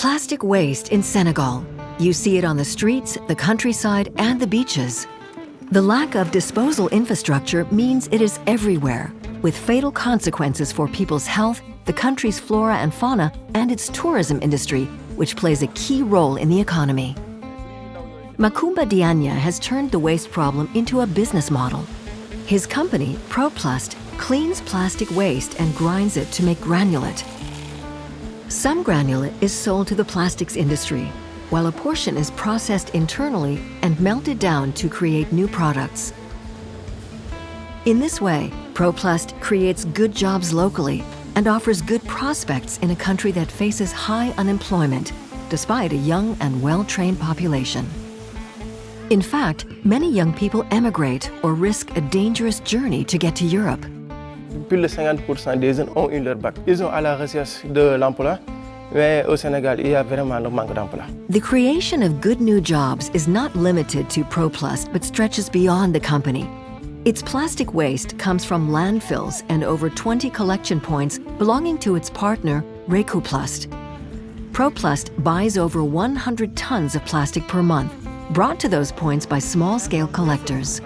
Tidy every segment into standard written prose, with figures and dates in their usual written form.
Plastic waste in Senegal. You see it on the streets, the countryside, and the beaches. The lack of disposal infrastructure means it is everywhere, with fatal consequences for people's health, the country's flora and fauna, and its tourism industry, which plays a key role in the economy. Makumba Dianya has turned the waste problem into a business model. His company, ProPlast, cleans plastic waste and grinds it to make granulate. Some granulate is sold to the plastics industry, while a portion is processed internally and melted down to create new products. In this way, ProPlast creates good jobs locally and offers good prospects in a country that faces high unemployment, despite a young and well-trained population. In fact, many young people emigrate or risk a dangerous journey to get to Europe. Plus de 50% des jeunes ont eu leur bac. Ils sont à la recherche de l'emploi, mais au Sénégal, il y a vraiment un manque d'emploi. The creation of good new jobs is not limited to ProPlast, but stretches beyond the company. Its plastic waste comes from landfills and over 20 collection points belonging to its partner, Recoplast. ProPlast buys over 100 tons of plastic per month, brought to those points by small-scale collectors.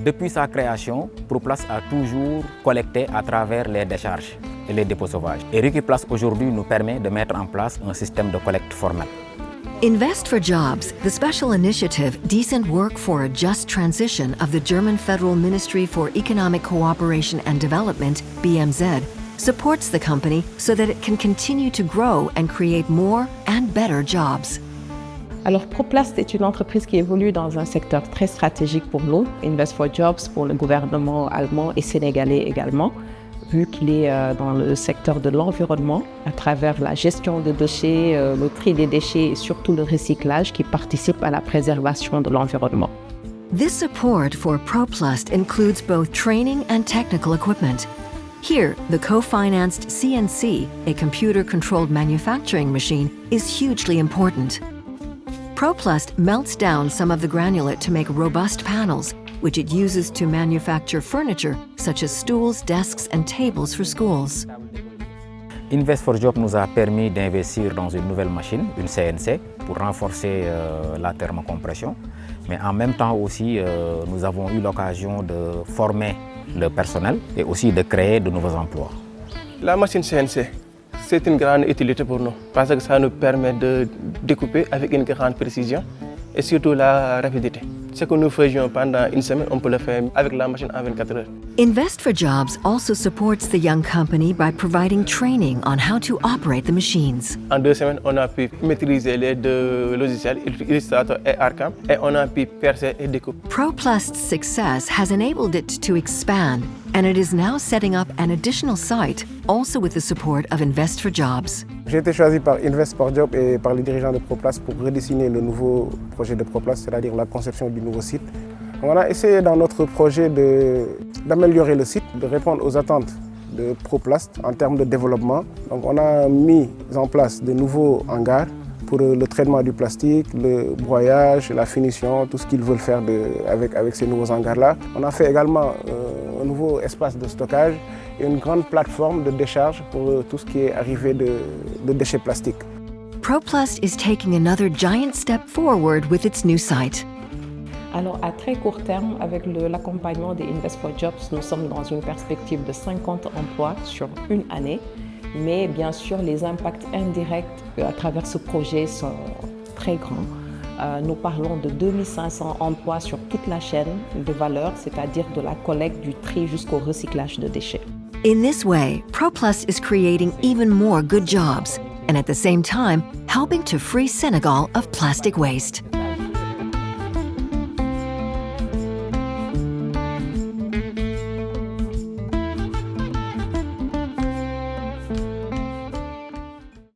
Depuis sa création, ProPlast a toujours collecté à travers les décharges et les dépôts sauvages. Et Recoplast aujourd'hui nous permet de mettre en place un système de collecte formel. Invest for Jobs, the special initiative Decent Work for a Just Transition of the German Federal Ministry for Economic Cooperation and Development, BMZ, supports the company so that it can continue to grow and create more and better jobs. Alors, ProPlast est une entreprise qui évolue dans un secteur très stratégique pour nous, Invest for Jobs pour le gouvernement allemand et sénégalais également, vu qu'il est dans le secteur de l'environnement, à travers la gestion des déchets, le tri des déchets et surtout le recyclage qui participe à la préservation de l'environnement. This support for ProPlast includes both training and technical equipment. Here, the co-financed CNC, a computer-controlled manufacturing machine, is hugely important. ProPlast melts down some of the granulate to make robust panels, which it uses to manufacture furniture such as stools, desks, and tables for schools. Invest for Jobs nous a permis d'investir dans une nouvelle machine, une CNC, pour renforcer la thermocompression. Mais en même temps aussi, nous avons eu l'occasion de former le personnel et aussi de créer de nouveaux emplois. La machine CNC, c'est une grande utilité pour nous parce que ça nous permet de découper avec une grande précision et surtout la rapidité. Ce que nous faisions pendant une semaine, on peut le faire avec la machine en 24 heures. Invest for Jobs also supports the young company by providing training on how to operate the machines. En 2 semaines, on a pu maîtriser les 2 logiciels, Illustrator et Arcam, et on a pu percer et découper. ProPlast's success has enabled it to expand, and it is now setting up an additional site, also with the support of Invest for Jobs. J'ai été choisi par Invest for Jobs et par les dirigeants de ProPlast pour redessiner le nouveau projet de ProPlast, c'est-à-dire la conception du nouveau site. On a essayé dans notre projet d'améliorer le site, de répondre aux attentes de ProPlast en termes de développement. Donc on a mis en place de nouveaux hangars pour le traitement du plastique, le broyage, la finition, tout ce qu'ils veulent faire avec ces nouveaux hangars-là. On a fait également un nouveau espace de stockage et une grande plateforme de décharge pour tout ce qui est arrivé de déchets plastiques. ProPlast is taking another giant step forward with its new site. Alors, à très court terme, avec l'accompagnement des Invest for Jobs, nous sommes dans une perspective de 50 emplois sur une année. Mais bien sûr, les impacts indirects à travers ce projet sont très grands. Nous parlons de 2500 emplois sur toute la chaîne de valeur, c'est-à-dire de la collecte, du tri jusqu'au recyclage de déchets. In this way, ProPlast is creating even more good jobs and at the same time helping to free Senegal of plastic waste.